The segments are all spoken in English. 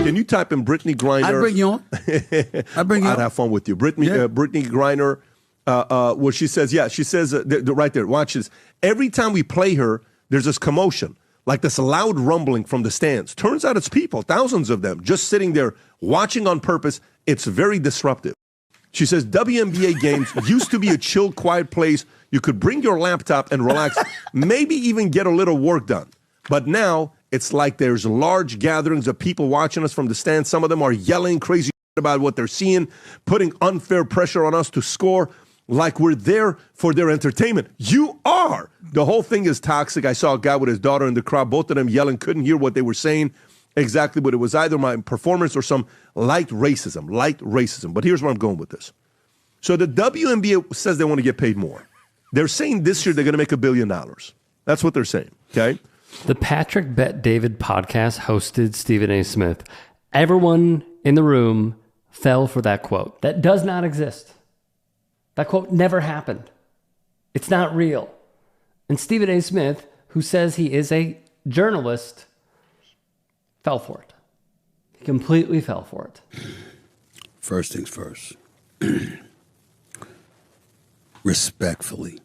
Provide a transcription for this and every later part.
Can you type in Brittney Griner? I'd bring you on. I'd have fun with you. Brittney Griner, where she says, right there, watch this. Every time we play her, there's this commotion, like this loud rumbling from the stands. Turns out it's people, thousands of them, just sitting there watching on purpose. It's very disruptive. She says, WNBA games used to be a chill, quiet place. You could bring your laptop and relax, maybe even get a little work done. But now it's like there's large gatherings of people watching us from the stands. Some of them are yelling crazy about what they're seeing, putting unfair pressure on us to score like we're there for their entertainment. You are. The whole thing is toxic. I saw a guy with his daughter in the crowd, both of them yelling, couldn't hear what they were saying exactly, but it was either my performance or some light racism. But here's where I'm going with this. So the WNBA says they want to get paid more. They're saying this year they're going to make $1 billion. That's what they're saying, okay? The Patrick Bet-David podcast hosted Stephen A. Smith. Everyone in the room fell for that quote. That does not exist. That quote never happened. It's not real. And Stephen A. Smith, who says he is a journalist, fell for it. He completely fell for it. First things first. Respectfully.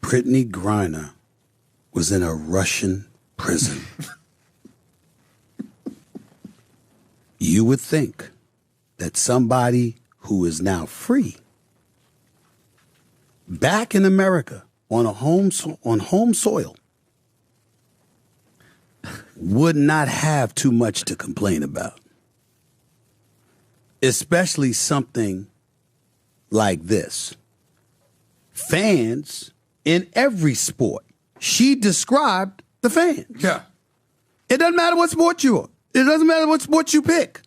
Brittney Griner was in a Russian prison. You would think that somebody who is now free, back in America on home soil, would not have too much to complain about. Especially something like this. Fans in every sport. She described the fans. Yeah. It doesn't matter what sport you are. It doesn't matter what sport you pick.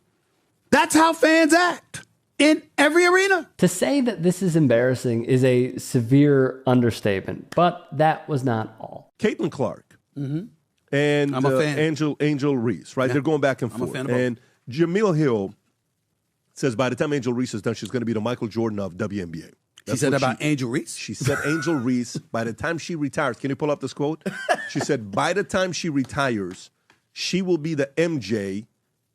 That's how fans act in every arena. To say that this is embarrassing is a severe understatement, but that was not all. Caitlin Clark and I'm a fan. Angel Reese, right? Yeah. They're going back and forth. I'm a fan of both. And Jemele Hill says by the time Angel Reese is done, she's going to be the Michael Jordan of WNBA. She said about Angel Reese? She said Angel Reese, by the time she retires, can you pull up this quote? She said, by the time she retires, she will be the MJ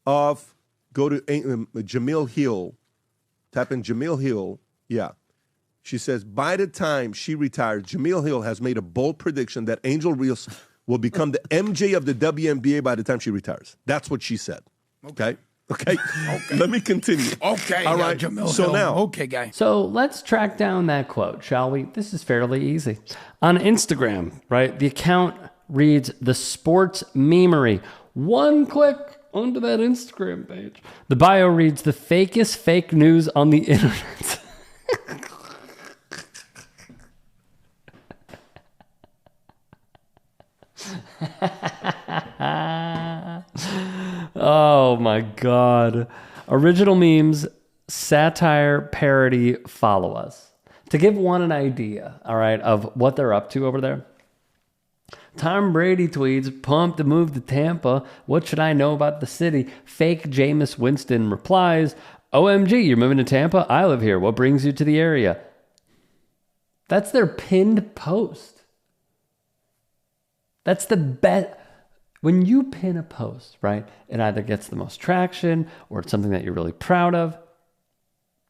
of, go to Jemele Hill, type in Jemele Hill, yeah. She says, by the time she retires, Jemele Hill has made a bold prediction that Angel Reese will become the MJ of the WNBA by the time she retires. That's what she said, okay? Okay. Let me continue. Okay. All right. Jemele so Hill. now. Okay, guy. So let's track down that quote, shall we? This is fairly easy. On Instagram, right, the account reads The Sports Memery. One click onto that Instagram page. The bio reads The Fakest Fake News on the Internet. Oh my God. Original memes, satire, parody, follow us. To give one an idea, all right, of what they're up to over there. Tom Brady tweets, pumped to move to Tampa. What should I know about the city? Fake Jameis Winston replies, OMG, you're moving to Tampa? I live here. What brings you to the area? That's their pinned post. That's the best. When you pin a post, right, it either gets the most traction or it's something that you're really proud of.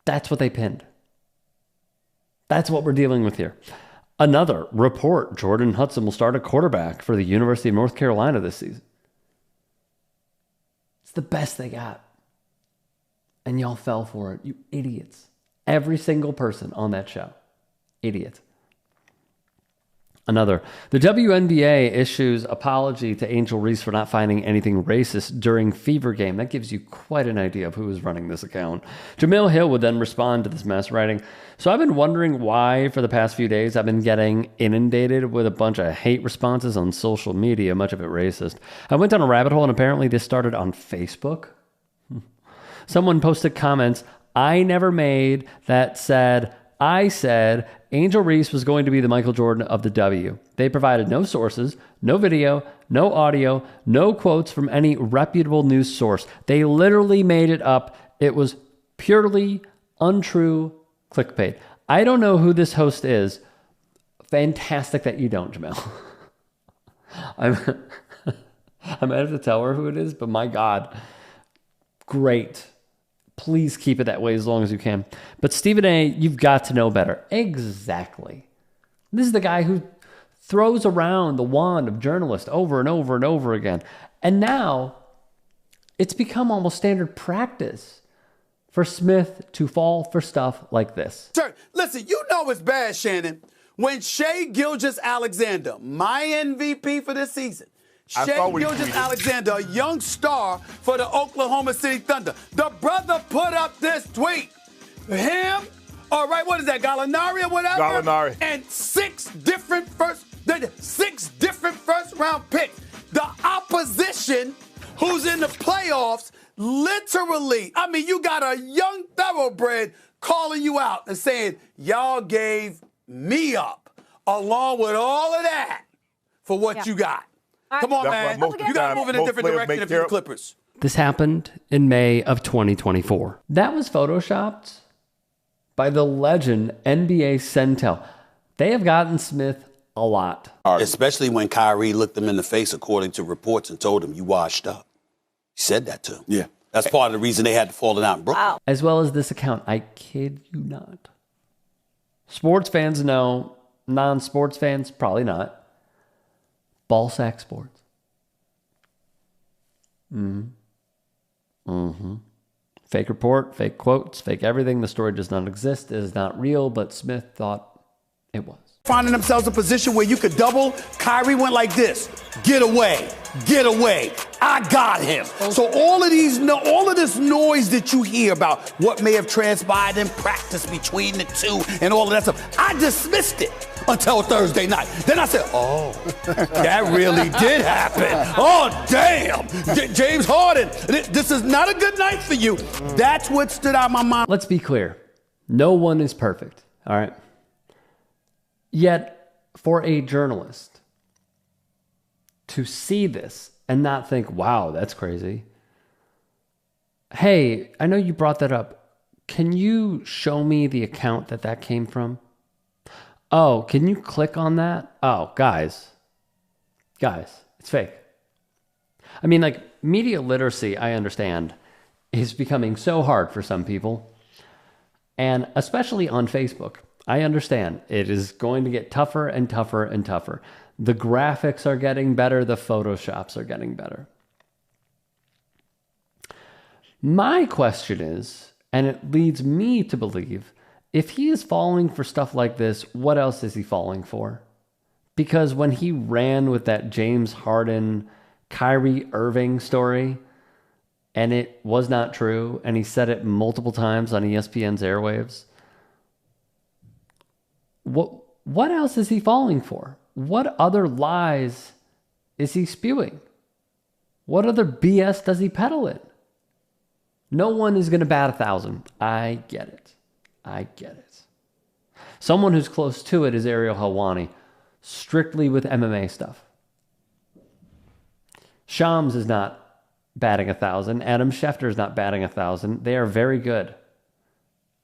That's what they pinned. That's what we're dealing with here. Another report, Jordan Hudson will start a quarterback for the University of North Carolina this season. It's the best they got. And y'all fell for it, you idiots. Every single person on that show. Idiot. Another, the WNBA issues apology to Angel Reese for not finding anything racist during Fever Game. That gives you quite an idea of who is running this account. Jemele Hill would then respond to this mess, writing, so I've been wondering why for the past few days I've been getting inundated with a bunch of hate responses on social media, much of it racist. I went down a rabbit hole and apparently this started on Facebook. Someone posted comments I never made that said, I said Angel Reese was going to be the Michael Jordan of the W. They provided no sources, no video, no audio, no quotes from any reputable news source. They literally made it up. It was purely untrue clickbait. I don't know who this host is. I might have to tell her who it is, but my God, great. Please keep it that way as long as you can. But Stephen A., you've got to know better. Exactly. This is the guy who throws around the wand of journalist over and over and over again. And now it's become almost standard practice for Smith to fall for stuff like this. Sir, listen, you know it's bad, Shannon, when Shai Gilgeous-Alexander, my MVP for this season, Shai Gilgeous-Alexander, a young star for the Oklahoma City Thunder, the brother put up this tweet. Him, all right, what is that, Gallinari or whatever? Gallinari. And six different first round picks. The opposition who's in the playoffs, literally, I mean, you got a young thoroughbred calling you out and saying, y'all gave me up along with all of that for what you got. Come on, man. You got to move in a different direction if you're the Clippers. This happened in May of 2024. That was photoshopped by the legend NBA Centel. They have gotten Smith a lot. Especially when Kyrie looked him in the face, according to reports, and told him, you washed up. He said that to him. Yeah. That's part of the reason they had to fall out in Brooklyn. Wow. As well as this account. I kid you not. Sports fans know. Non-sports fans, probably not. Ballsack Sports. Fake report, fake quotes, fake everything. The story does not exist. It is not real, but Smith thought it was. Finding themselves a position where you could double. Kyrie went like this. Get away. Get away. I got him. So all of this noise that you hear about what may have transpired in practice between the two and all of that stuff, I dismissed it until Thursday night. Then I said, oh, that really did happen. Oh, damn. James Harden, this is not a good night for you. That's what stood out in my mind. Let's be clear. No one is perfect. All right. Yet, for a journalist to see this and not think, wow, that's crazy. Hey, I know you brought that up. Can you show me the account that came from? Oh, can you click on that? Oh, guys, it's fake. I mean, like, media literacy, I understand, is becoming so hard for some people. And especially on Facebook. I understand it is going to get tougher and tougher and tougher. The graphics are getting better. The Photoshops are getting better. My question is, and it leads me to believe, if he is falling for stuff like this, what else is he falling for? Because when he ran with that James Harden, Kyrie Irving story, and it was not true, and he said it multiple times on ESPN's airwaves, what else is he falling for? What other lies is he spewing? What other BS does he peddle in? No one is going to bat 1,000. I get it. Someone who's close to it is Ariel Helwani, strictly with MMA stuff. Shams is not batting 1,000. Adam Schefter is not batting 1,000. They are very good.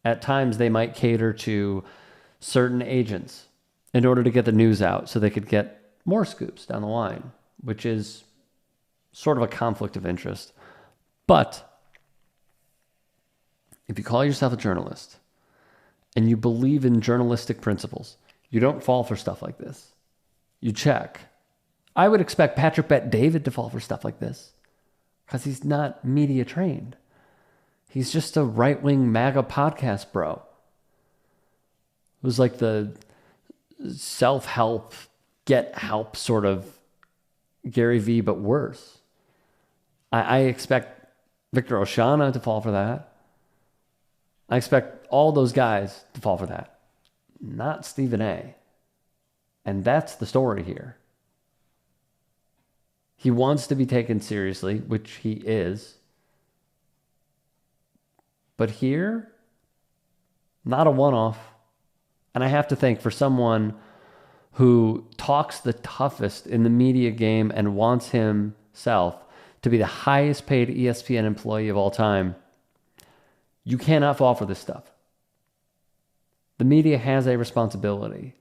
At times, they might cater to certain agents in order to get the news out so they could get more scoops down the line, which is sort of a conflict of interest. But if you call yourself a journalist and you believe in journalistic principles, you don't fall for stuff like this. You check. I would expect Patrick Bet-David to fall for stuff like this because he's not media trained. He's just a right-wing MAGA podcast bro. It was like the self-help, get help sort of Gary Vee, but worse. I expect Victor Oshana to fall for that. I expect all those guys to fall for that. Not Stephen A. And that's the story here. He wants to be taken seriously, which he is. But here, not a one-off. And I have to think, for someone who talks the toughest in the media game and wants himself to be the highest paid ESPN employee of all time, you cannot fall for this stuff. The media has a responsibility.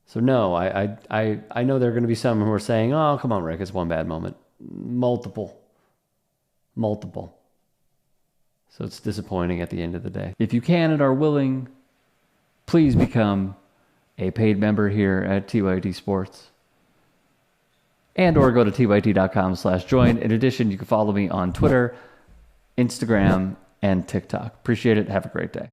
So no, I know there are going to be some who are saying, oh, come on, Rick, it's one bad moment. multiple. So it's disappointing at the end of the day. If you can and are willing, please become a paid member here at TYT Sports. And or go to tyt.com/join. In addition, you can follow me on Twitter, Instagram, and TikTok. Appreciate it. Have a great day.